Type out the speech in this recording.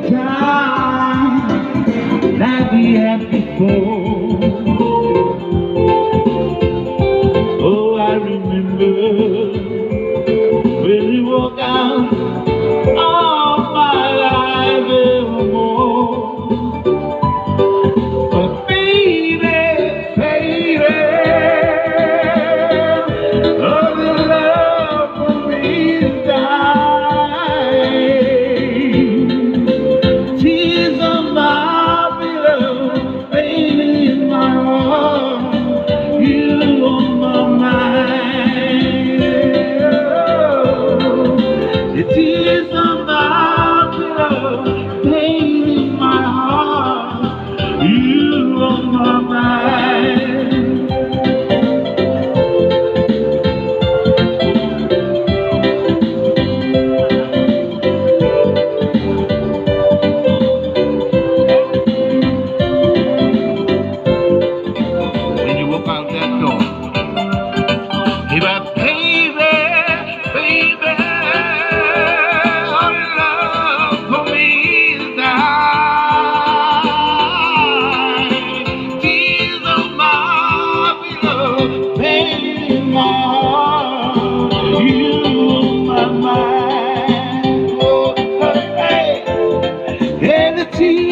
time like we had before. Oh, I remember when you walk out all my life evermore. But baby, baby, oh, the love for me is dying. Tears of my beloved, baby, in my heart, you on my mind. The tears of my beloved, baby, in my heart, you on my mind. When you walk out that door, if I baby, baby, all your love for me is dying. Tears of my beloved, baby, in my heart, you on my mind. Oh, hey, and the tears